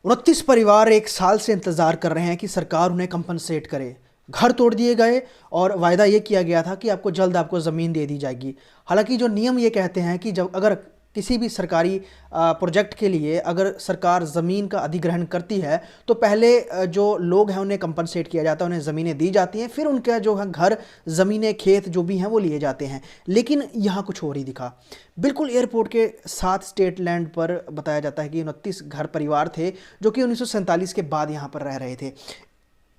29 परिवार एक साल से इंतजार कर रहे हैं कि सरकार उन्हें कंपनसेट करे। घर तोड़ दिए गए और वायदा ये किया गया था कि आपको जल्द आपको ज़मीन दे दी जाएगी। हालांकि जो नियम ये कहते हैं कि जब अगर किसी भी सरकारी प्रोजेक्ट के लिए अगर सरकार ज़मीन का अधिग्रहण करती है तो पहले जो लोग हैं उन्हें कंपनसेट किया जाता है, उन्हें ज़मीनें दी जाती हैं, फिर उनका जो है घर, ज़मीनें, खेत जो भी हैं वो लिए जाते हैं। लेकिन यहाँ कुछ और ही दिखा। बिल्कुल एयरपोर्ट के साथ स्टेट लैंड पर बताया जाता है कि 29 घर परिवार थे जो कि 1947 के बाद यहाँ पर रह रहे थे।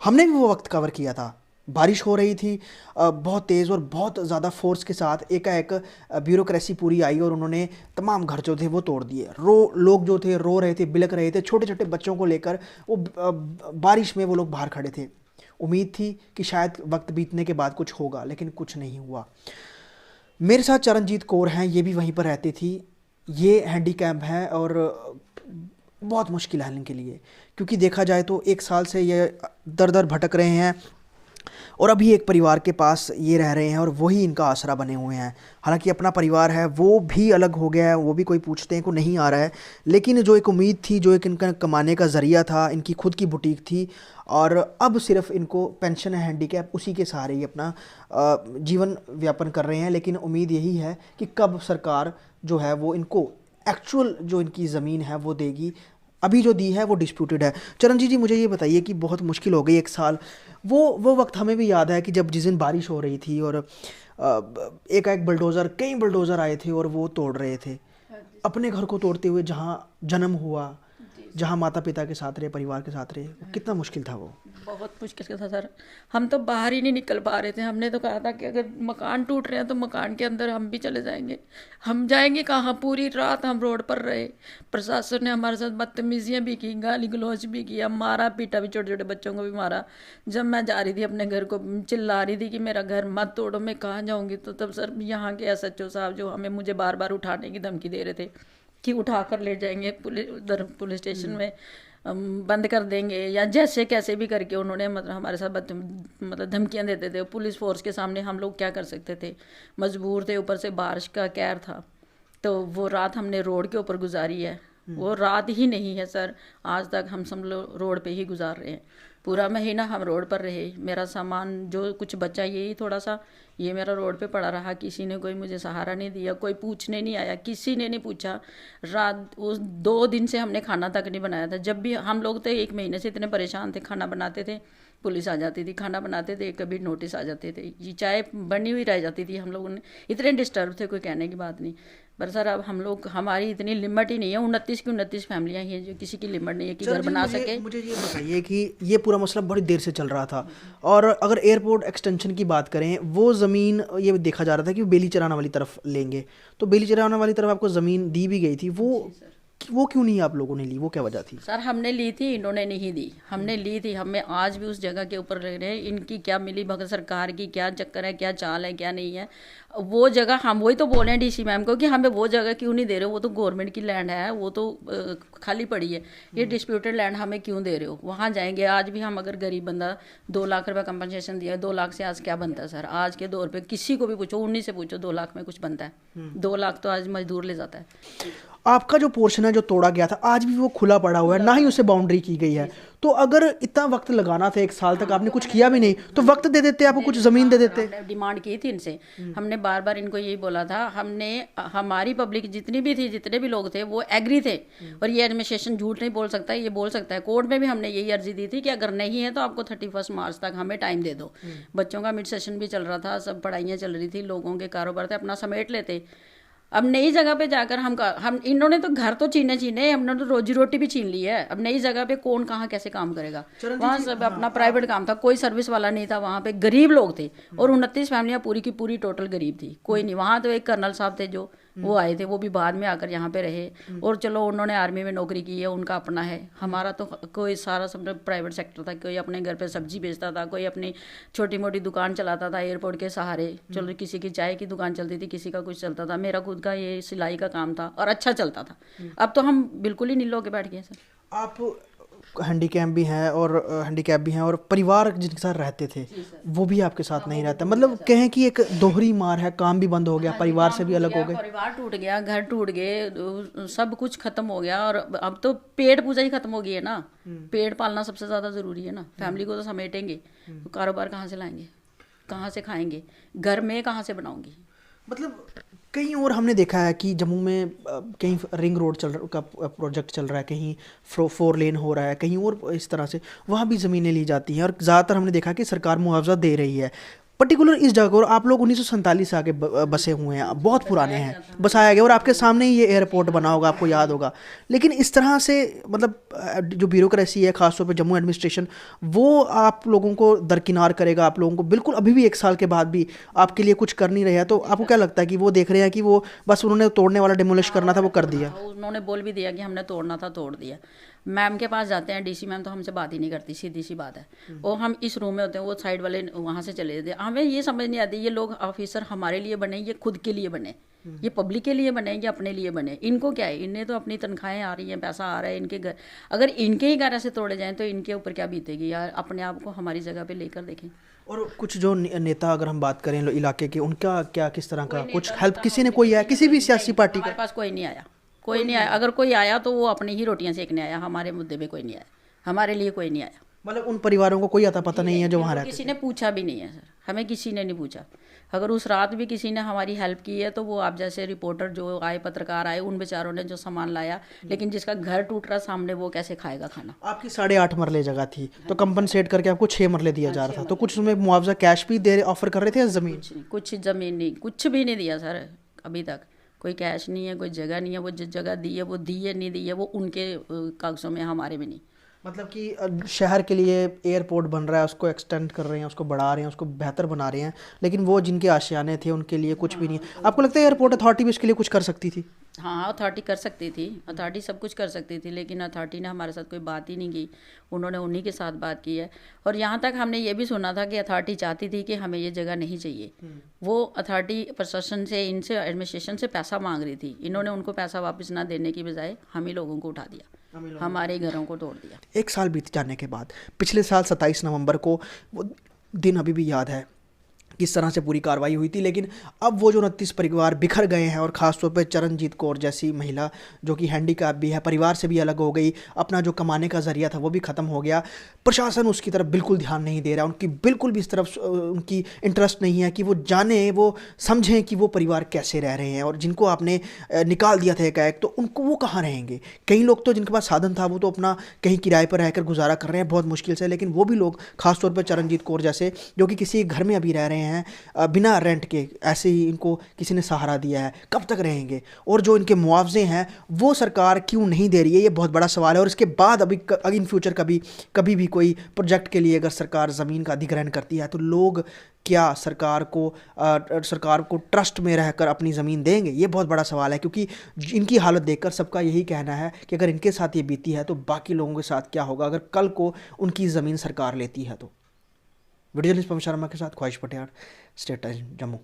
हमने भी वो वक्त कवर किया था। बारिश हो रही थी बहुत तेज़ और बहुत ज़्यादा फोर्स के साथ। एकाएक ब्यूरोक्रेसी पूरी आई और उन्होंने तमाम घर जो थे वो तोड़ दिए। लोग जो थे रो रहे थे, बिलख रहे थे, छोटे छोटे बच्चों को लेकर वो बारिश में वो लोग बाहर खड़े थे। उम्मीद थी कि शायद वक्त बीतने के बाद कुछ होगा, लेकिन कुछ नहीं हुआ। मेरे साथ चरणजीत कौर हैं, ये भी वहीं पर रहती थी। ये हैंडीकैप है और बहुत मुश्किल है इनके लिए, क्योंकि देखा जाए तो एक साल से ये दर दर भटक रहे हैं और अभी एक परिवार के पास ये रह रहे हैं और वही इनका आसरा बने हुए हैं। हालांकि अपना परिवार है वो भी अलग हो गया है, वो भी कोई पूछते हैं को नहीं आ रहा है, लेकिन जो एक उम्मीद थी, जो एक इनका कमाने का ज़रिया था, इनकी खुद की बुटीक थी, और अब सिर्फ इनको पेंशन है, हैंडीकैप, उसी के सहारे ही अपना जीवन व्यापन कर रहे हैं। लेकिन उम्मीद यही है कि कब सरकार जो है वो इनको एक्चुअल जो इनकी ज़मीन है वो देगी। अभी जो दी है वो डिस्प्यूटेड है। चरणजीत जी, मुझे ये बताइए कि बहुत मुश्किल हो गई एक साल। वो वक्त हमें भी याद है कि जब जिस दिन बारिश हो रही थी और एक बुलडोज़र, कई बुलडोज़र आए थे और वो तोड़ रहे थे अपने घर को, तोड़ते हुए जहाँ जन्म हुआ, जहाँ माता पिता के साथ रहे, परिवार के साथ रहे। कितना मुश्किल था वो। बहुत मुश्किल का था सर। हम तो बाहर ही नहीं निकल पा रहे थे। हमने तो कहा था कि अगर मकान टूट रहे हैं तो मकान के अंदर हम भी चले जाएंगे। हम जाएंगे कहाँ? पूरी रात हम रोड पर रहे। प्रशासन ने हमारे साथ बदतमीजियाँ भी की, गाली गलौज भी किया, मारा पीटा भी, छोटे छोटे बच्चों को भी मारा। जब मैं जा रही थी अपने घर को, चिल्ला रही थी कि मेरा घर मत तोड़ो, मैं कहाँ जाऊँगी, तो तब सर यहाँ के SHO साहब जो हमें मुझे बार बार उठाने की धमकी दे रहे थे कि उठा कर ले जाएंगे पुलिस, उधर पुलिस स्टेशन में बंद कर देंगे, या जैसे कैसे भी करके उन्होंने मतलब हमारे साथ मतलब धमकियां देते थे। पुलिस फोर्स के सामने हम लोग क्या कर सकते थे, मजबूर थे। ऊपर से बारिश का कहर था, तो वो रात हमने रोड के ऊपर गुजारी है। वो रात ही नहीं है सर, आज तक हम सब लोग रोड पे ही गुजार रहे हैं। पूरा महीना हम रोड पर रहे। मेरा सामान जो कुछ बचा, यही थोड़ा सा, ये मेरा रोड पे पड़ा रहा। किसी ने कोई मुझे सहारा नहीं दिया, कोई पूछने नहीं आया, किसी ने नहीं पूछा। रात उस 2 दिन से हमने खाना तक नहीं बनाया था। जब भी हम लोग तो 1 महीने से इतने परेशान थे, खाना बनाते थे, पुलिस आ जाती थी, खाना बनाते थे, कभी नोटिस आ जाते थे, ये चाय बनी हुई रह जाती थी। हम लोगों ने इतने डिस्टर्ब थे, कोई कहने की बात नहीं। पर सर अब हम लोग, हमारी इतनी लिमिट ही नहीं है। 29 की 29 फैमिलियाँ ही हैं, जो किसी की लिमिट नहीं है कि घर चरणजीत, बना मुझे सके। मुझे ये बताइए कि ये पूरा मसला बड़ी देर से चल रहा था, और अगर एयरपोर्ट एक्सटेंशन की बात करें, वो ज़मीन ये देखा जा रहा था कि बेली चराना वाली तरफ लेंगे, तो बेली चराना वाली तरफ आपको ज़मीन दी भी गई थी। वो क्यों नहीं आप लोगों ने ली? वो क्या वजह थी? सर हमने ली थी, इन्होंने नहीं दी। हमने ली थी, हमें आज भी उस जगह के ऊपर रह रहे हैं। इनकी क्या मिली भगत, सरकार की क्या चक्कर है, क्या चाल है, क्या नहीं है। वो जगह हम वही तो बोले हैं DC मैम को कि हमें वो जगह क्यों नहीं दे रहे हो, वो तो गवर्नमेंट की लैंड है, वो तो खाली पड़ी है। ये डिस्प्यूटेड लैंड हमें क्यों दे रहे हो? वहाँ जाएंगे। आज भी हम, अगर गरीब बंदा 2 लाख रुपए कंपनसेशन दिया, 2 लाख से आज क्या बनता है सर? आज के दौर पे किसी को भी पूछो, 19 से पूछो, 2 लाख में कुछ बनता है? 2 लाख तो आज मजदूर ले जाता है। आपका जो पोर्शन है जो तोड़ा गया था, आज भी वो खुला पड़ा हुआ है, ना ही उसे बाउंड्री की गई है। तो अगर इतना वक्त लगाना था, एक साल तक आपने कुछ किया भी नहीं, तो वक्त दे देते, आपको कुछ ज़मीन दे देते। हमने डिमांड की थी इनसे। हमने बार बार इनको यही बोला था। हमने, हमारी पब्लिक जितनी भी थी, जितने भी लोग थे, वो एग्री थे। और ये एडमिनिस्ट्रेशन झूठ नहीं बोल सकता, ये बोल सकता है। कोर्ट में भी हमने यही अर्जी दी थी कि अगर नहीं है तो आपको 31 मार्च तक हमें टाइम दे दो। बच्चों का मिड सेशन भी चल रहा था, सब पढ़ाइयाँ चल रही थी, लोगों के कारोबार थे, अपना समेट लेते। अब नई जगह पे जाकर हम इन्होंने तो घर तो छीने छीने, हमने तो रोजी रोटी भी छीन ली है। अब नई जगह पे कौन कहाँ कैसे काम करेगा? वहाँ सब अपना प्राइवेट काम था, कोई सर्विस वाला नहीं था। वहाँ पे गरीब लोग थे, और 29 फैमिलियाँ पूरी की पूरी टोटल गरीब थी। कोई नहीं, वहाँ तो एक कर्नल साहब थे जो वो आए थे, वो भी बाद में आकर यहाँ पे रहे। और चलो, उन्होंने आर्मी में नौकरी की है, उनका अपना है। हमारा तो कोई सारा सब प्राइवेट सेक्टर था। कोई अपने घर पे सब्जी बेचता था, कोई अपनी छोटी मोटी दुकान चलाता था एयरपोर्ट के सहारे। चलो, किसी की चाय की दुकान चलती थी, किसी का कुछ चलता था। मेरा खुद का ये सिलाई का काम था और अच्छा चलता था। अब तो हम बिल्कुल ही नीलो के बैठ गए सर। आप हैंडीकैप भी हैं और परिवार जिनके साथ रहते थे वो भी आपके साथ नहीं रहता, मतलब कहें कि एक दोहरी मार है, काम भी बंद हो गया, परिवार से भी अलग हो गए। परिवार टूट गया, घर टूट गए, सब कुछ खत्म हो गया। और अब तो पेट पूजा ही खत्म हो गई है ना। पेट पालना सबसे ज्यादा जरूरी है ना। फैमिली को तो समेटेंगे तो कारोबार कहाँ से लाएंगे, कहाँ से खाएंगे, घर में कहाँ से बनाऊंगी। मतलब कहीं और हमने देखा है कि जम्मू में कहीं रिंग रोड का प्रोजेक्ट चल रहा है, कहीं 4 लेन हो रहा है, कहीं और इस तरह से वहाँ भी ज़मीनें ली जाती हैं और ज़्यादातर हमने देखा कि सरकार मुआवजा दे रही है पर्टिकुलर इस जगह। और आप लोग 1947 से आगे बसे हुए हैं, बहुत पुराने हैं, बसाया गया और आपके सामने ही ये एयरपोर्ट बना होगा, आपको याद होगा। लेकिन इस तरह से मतलब जो ब्यूरोक्रेसी है, खासतौर पे जम्मू एडमिनिस्ट्रेशन, वो आप लोगों को दरकिनार करेगा, आप लोगों को बिल्कुल अभी भी 1 साल के बाद भी आपके लिए कुछ कर नहीं रहे हैं। तो आपको क्या लगता है कि वो देख रहे हैं कि वो बस उन्होंने तोड़ने वाला डिमोलिश करना था, वो कर दिया? उन्होंने बोल भी दिया कि हमने तोड़ना था, तोड़ दिया। मैम के पास जाते हैं, डीसी मैम तो हमसे बात ही नहीं करती, सीधी सी बात है। और हम इस रूम में होते हैं, वो साइड वाले वहाँ से चले जाते हैं। हमें ये समझ नहीं आती, ये लोग ऑफिसर हमारे लिए बने, ये खुद के लिए बने, ये पब्लिक के लिए बने, ये अपने लिए बने। इनको क्या है, इन्हें तो अपनी तनख्वाहें आ रही हैं, पैसा आ रहा है इनके घर। अगर इनके ही घर ऐसे तोड़े जाएं तो इनके ऊपर क्या बीतेगी यार। अपने आप को हमारी जगह पे लेकर देखें। और कुछ जो नेता अगर हम बात करें इलाके के, उनका क्या, किस तरह का कुछ हेल्प किसी ने कोई है, किसी भी सियासी पार्टी का? हमारे पास कोई नहीं आया, कोई नहीं आया। अगर कोई आया तो वो अपनी ही रोटियां सेकने आया, हमारे मुद्दे पे कोई नहीं आया, हमारे लिए कोई नहीं आया। मतलब उन परिवारों को कोई आता पता नहीं है जो वहाँ रहते किसी ने पूछा भी नहीं है सर, हमें किसी ने नहीं पूछा। अगर उस रात भी किसी ने हमारी हेल्प की है तो वो आप जैसे रिपोर्टर जो आए, पत्रकार आए, उन बेचारों ने जो सामान लाया। लेकिन जिसका घर टूट रहा सामने, वो कैसे खाएगा खाना? आपकी 8.5 मरले जगह थी तो कंपनसेट करके आपको 6 मरले दिया जा रहा था, तो कुछ उसमें मुआवजा कैश भी दे ऑफर कर रहे थे या ज़मीन? कुछ ज़मीन नहीं, कुछ भी नहीं दिया सर अभी तक। कोई कैश नहीं है, कोई जगह नहीं है। वो जिस जगह दी है, वो दी है नहीं दी है, वो उनके कागजों में, हमारे में नहीं। मतलब कि शहर के लिए एयरपोर्ट बन रहा है, उसको एक्सटेंड कर रहे हैं, उसको बढ़ा रहे हैं, उसको बेहतर बना रहे हैं, लेकिन वो जिनके आशियाने थे उनके लिए कुछ भी नहीं है। आपको लगता है एयरपोर्ट अथॉरिटी भी इसके लिए कुछ कर सकती थी? हाँ, अथॉरिटी कर सकती थी, अथॉरिटी सब कुछ कर सकती थी, लेकिन अथॉरिटी ने हमारे साथ कोई बात ही नहीं की। उन्होंने उन्हीं के साथ बात की है। और यहाँ तक हमने ये भी सुना था कि अथॉरिटी चाहती थी कि हमें ये जगह नहीं चाहिए। वो अथॉरिटी प्रशासन से, इनसे, एडमिनिस्ट्रेशन से पैसा मांग रही थी। इन्होंने उनको पैसा वापस ना देने की बजाय हम ही लोगों को उठा दिया, हमारे घरों को तोड़ दिया। 1 साल बीत जाने के बाद पिछले साल 27 नवंबर को वो दिन अभी भी याद है किस तरह से पूरी कार्रवाई हुई थी। लेकिन अब वो जो 29 परिवार बिखर गए हैं और ख़ासतौर पर चरणजीत कौर जैसी महिला जो कि हैंडीकैप भी है, परिवार से भी अलग हो गई, अपना जो कमाने का ज़रिया था वो भी ख़त्म हो गया। प्रशासन उसकी तरफ बिल्कुल ध्यान नहीं दे रहा, उनकी बिल्कुल भी इस तरफ उनकी इंटरेस्ट नहीं है कि वो जाने, वो समझें कि वो परिवार कैसे रह रहे हैं। और जिनको आपने निकाल दिया था एकाएक, तो उनको वो कहाँ रहेंगे? कई लोग तो जिनके पास साधन था वो तो अपना कहीं किराए पर रहकर गुजारा कर रहे हैं बहुत मुश्किल से, लेकिन वो भी लोग, खासतौर पर चरणजीत कौर जैसे, जो कि किसी घर में अभी रह रहे हैं बिना रेंट के, ऐसे ही इनको किसी ने सहारा दिया है, कब तक रहेंगे? और जो इनके मुआवजे हैं वो सरकार क्यों नहीं दे रही है, ये बहुत बड़ा सवाल है। और इसके बाद अभी इन फ्यूचर कभी भी कोई प्रोजेक्ट के लिए अगर सरकार ज़मीन का अधिग्रहण करती है तो लोग क्या सरकार को ट्रस्ट में रहकर अपनी ज़मीन देंगे? ये बहुत बड़ा सवाल है, क्योंकि इनकी हालत देखकर सबका यही कहना है कि अगर इनके साथ ये बीती है तो बाकी लोगों के साथ क्या होगा अगर कल को उनकी ज़मीन सरकार लेती है तो। वीडियो जर्नलिस्ट पवन शर्मा के साथ ख्वाहिश पटियार, स्टेट टाइम्स जम्मू।